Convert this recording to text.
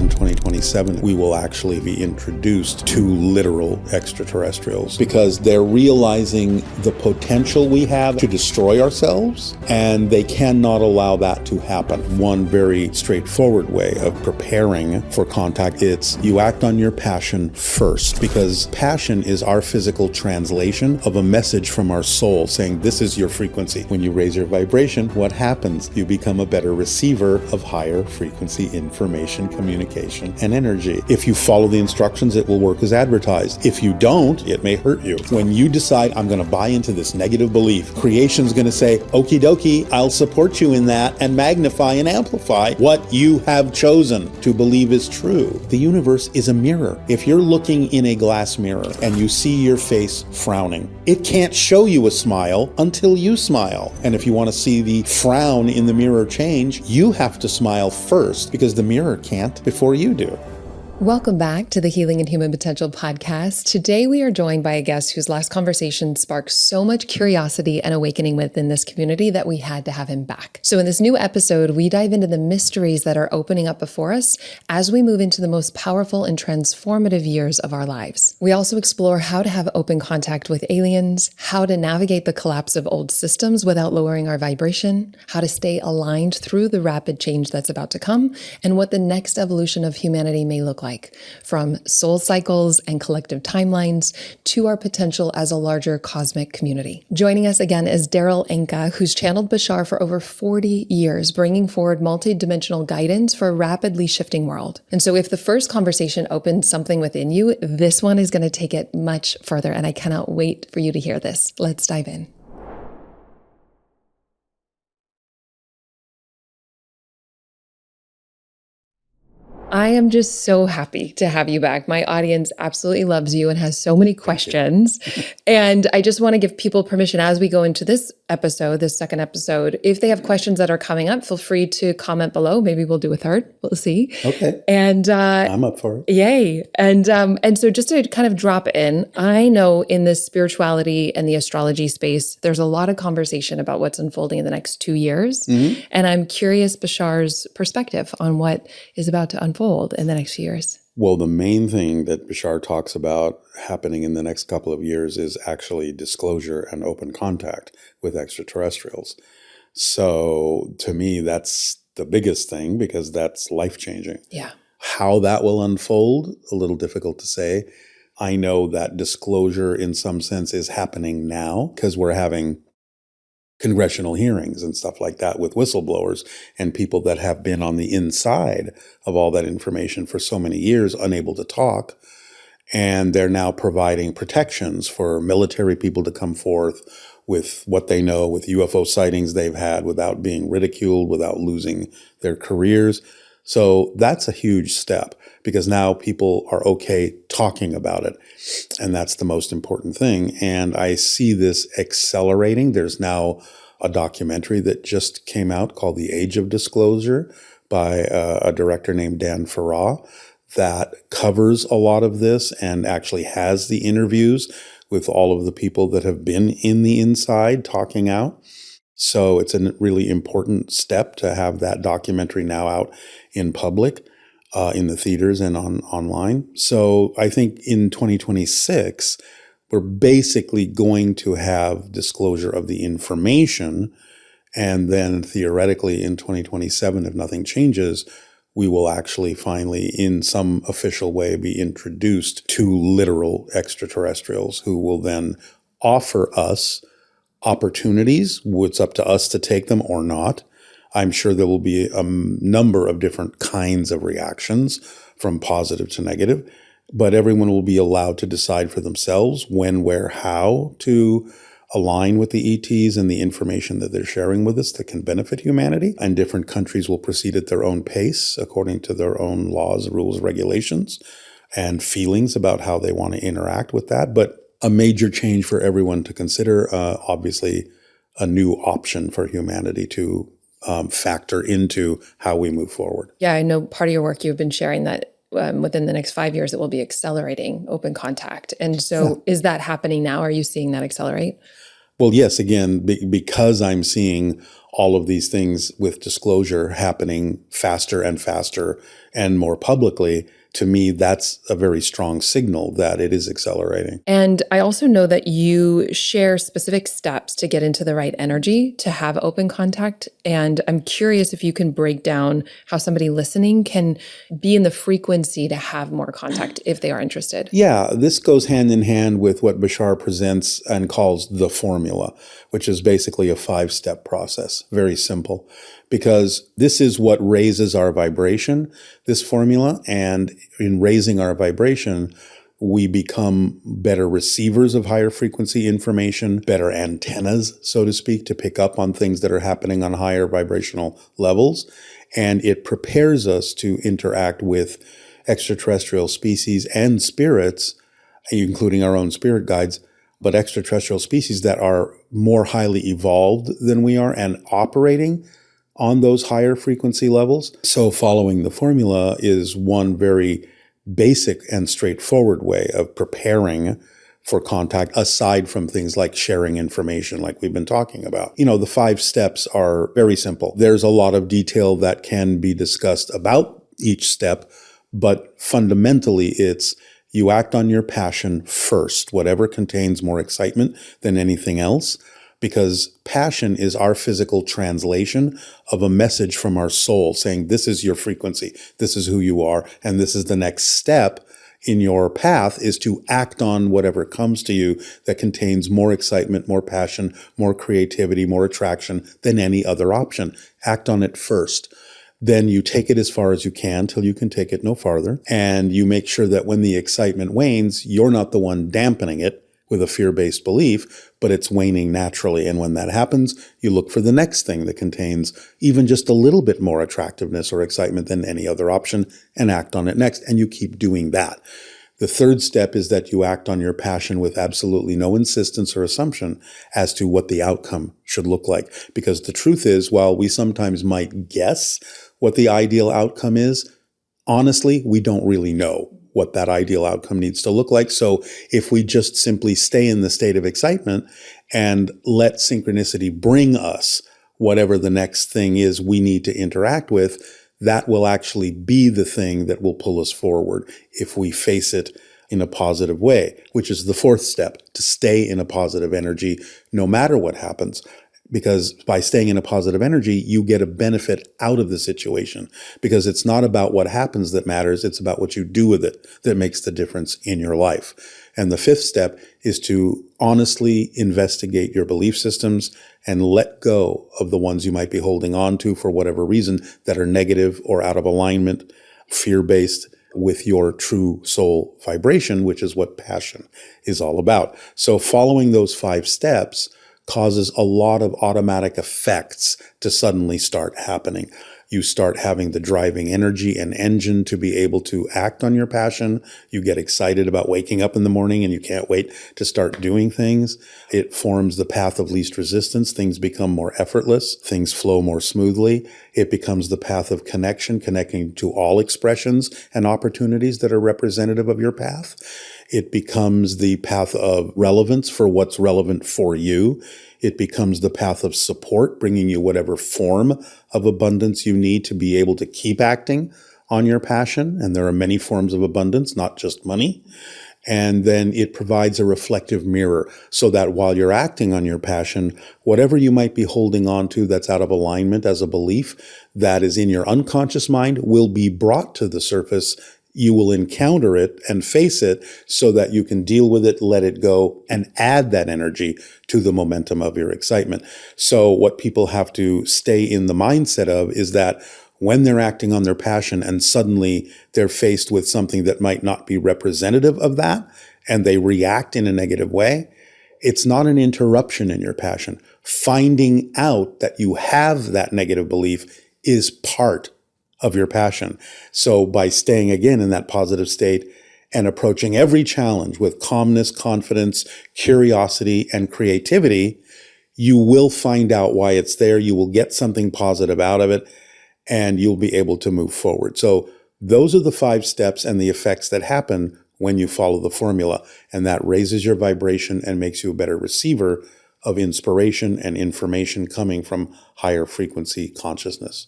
in 2027, we will actually be introduced to literal extraterrestrials because they're realizing the potential we have to destroy ourselves, and they cannot allow that to happen. One very straightforward way of preparing for contact, it's you act on your passion first, because passion is our physical translation of a message from our soul saying this is your frequency. When you raise your vibration, what happens? You become a better receiver of higher frequency information, communication, and energy. If you follow the instructions, it will work as advertised. If you don't, it may hurt you. When you decide, I'm going to buy into this negative belief, creation's going to say, okie dokie, I'll support you in that and magnify and amplify what you have chosen to believe is true. The universe is a mirror. If you're looking in a glass mirror and you see your face frowning, it can't show you a smile until you smile. And if you want to see the frown in the mirror change, you have to smile first because the mirror can't before you do. Welcome back to the Healing and Human Potential podcast. Today we are joined by a guest whose last conversation sparked so much curiosity and awakening within this community that we had to have him back. So in this new episode, we dive into the mysteries that are opening up before us as we move into the most powerful and transformative years of our lives. We also explore how to have open contact with aliens, how to navigate the collapse of old systems without lowering our vibration, how to stay aligned through the rapid change that's about to come, and what the next evolution of humanity may look like, from soul cycles and collective timelines to our potential as a larger cosmic community. Joining us again is Darryl Anka, who's channeled Bashar for over 40 years, bringing forward multidimensional guidance for a rapidly shifting world. And so if the first conversation opened something within you, this one is going to take it much further, and I cannot wait for you to hear this. Let's dive in. I am just so happy to have you back. My audience absolutely loves you and has so many questions. And I just want to give people permission as we go into this episode, this second episode, if they have questions that are coming up, feel free to comment below. Maybe we'll do a third. We'll see. Okay. And I'm up for it. Yay. And so just to kind of drop in, I know in the spirituality and the astrology space, there's a lot of conversation about what's unfolding in the next 2 years. Mm-hmm. And I'm curious Bashar's perspective on what is about to unfold in the next few years. Well, the main thing that Bashar talks about happening in the next couple of years is actually disclosure and open contact with extraterrestrials. So to me, that's the biggest thing because that's life-changing. Yeah. How that will unfold, a little difficult to say. I know that disclosure in some sense is happening now because we're having congressional hearings and stuff like that with whistleblowers and people that have been on the inside of all that information for so many years, unable to talk. And they're now providing protections for military people to come forth with what they know, with UFO sightings they've had without being ridiculed, without losing their careers. So that's a huge step because now people are okay talking about it. And that's the most important thing. And I see this accelerating. There's now a documentary that just came out called The Age of Disclosure by a director named Dan Farrar that covers a lot of this and actually has the interviews with all of the people that have been in the inside talking out. So it's a really important step to have that documentary now out in public, in the theaters and online. So I think in 2026, we're basically going to have disclosure of the information. And then theoretically in 2027, if nothing changes, we will actually finally, in some official way, be introduced to literal extraterrestrials who will then offer us opportunities. It's up to us to take them or not. I'm sure there will be a number of different kinds of reactions from positive to negative, but everyone will be allowed to decide for themselves when, where, how to align with the ETs and the information that they're sharing with us that can benefit humanity. And different countries will proceed at their own pace according to their own laws, rules, regulations, and feelings about how they want to interact with that. But a major change for everyone to consider, obviously a new option for humanity to factor into how we move forward. Yeah, I know part of your work you've been sharing that within the next 5 years, it will be accelerating open contact. And so Is that happening now? Are you seeing that accelerate? Well, yes, again, because I'm seeing all of these things with disclosure happening faster and faster and more publicly, to me, that's a very strong signal that it is accelerating. And I also know that you share specific steps to get into the right energy to have open contact. And I'm curious if you can break down how somebody listening can be in the frequency to have more contact if they are interested. Yeah, this goes hand in hand with what Bashar presents and calls the formula, which is basically a 5-step process. Very simple, because this is what raises our vibration, this formula. And in raising our vibration, we become better receivers of higher frequency information, better antennas, so to speak, to pick up on things that are happening on higher vibrational levels. And it prepares us to interact with extraterrestrial species and spirits, including our own spirit guides, but extraterrestrial species that are more highly evolved than we are and operating on those higher frequency levels. So following the formula is one very basic and straightforward way of preparing for contact, aside from things like sharing information like we've been talking about. The 5 steps are very simple. There's a lot of detail that can be discussed about each step, but fundamentally it's you act on your passion first, whatever contains more excitement than anything else, because passion is our physical translation of a message from our soul saying, this is your frequency, this is who you are, and this is the next step in your path, is to act on whatever comes to you that contains more excitement, more passion, more creativity, more attraction than any other option. Act on it first. Then you take it as far as you can till you can take it no farther. And you make sure that when the excitement wanes, you're not the one dampening it with a fear-based belief, but it's waning naturally. And when that happens, you look for the next thing that contains even just a little bit more attractiveness or excitement than any other option and act on it next. And you keep doing that. The 3rd step is that you act on your passion with absolutely no insistence or assumption as to what the outcome should look like. Because the truth is, while we sometimes might guess what the ideal outcome is, honestly, we don't really know what that ideal outcome needs to look like. So if we just simply stay in the state of excitement and let synchronicity bring us whatever the next thing is we need to interact with, that will actually be the thing that will pull us forward if we face it in a positive way, which is the 4th step, to stay in a positive energy no matter what happens. Because by staying in a positive energy, you get a benefit out of the situation, because it's not about what happens that matters. It's about what you do with it that makes the difference in your life. And the 5th step is to honestly investigate your belief systems and let go of the ones you might be holding on to for whatever reason that are negative or out of alignment, fear-based with your true soul vibration, which is what passion is all about. So following those 5 steps causes a lot of automatic effects to suddenly start happening. You start having the driving energy and engine to be able to act on your passion. You get excited about waking up in the morning and you can't wait to start doing things. It forms the path of least resistance. Things become more effortless. Things flow more smoothly. It becomes the path of connection, connecting to all expressions and opportunities that are representative of your path. It becomes the path of relevance for what's relevant for you. It becomes the path of support, bringing you whatever form of abundance you need to be able to keep acting on your passion. And there are many forms of abundance, not just money. And then it provides a reflective mirror so that while you're acting on your passion, whatever you might be holding on to that's out of alignment as a belief that is in your unconscious mind will be brought to the surface. You will encounter it and face it so that you can deal with it, let it go, and add that energy to the momentum of your excitement. So what people have to stay in the mindset of is that when they're acting on their passion and suddenly they're faced with something that might not be representative of that, and they react in a negative way, it's not an interruption in your passion. Finding out that you have that negative belief is part of your passion. So by staying again in that positive state and approaching every challenge with calmness, confidence, curiosity, and creativity, you will find out why it's there. You will get something positive out of it, and you'll be able to move forward. So those are the 5 steps and the effects that happen when you follow the formula, and that raises your vibration and makes you a better receiver of inspiration and information coming from higher frequency consciousness.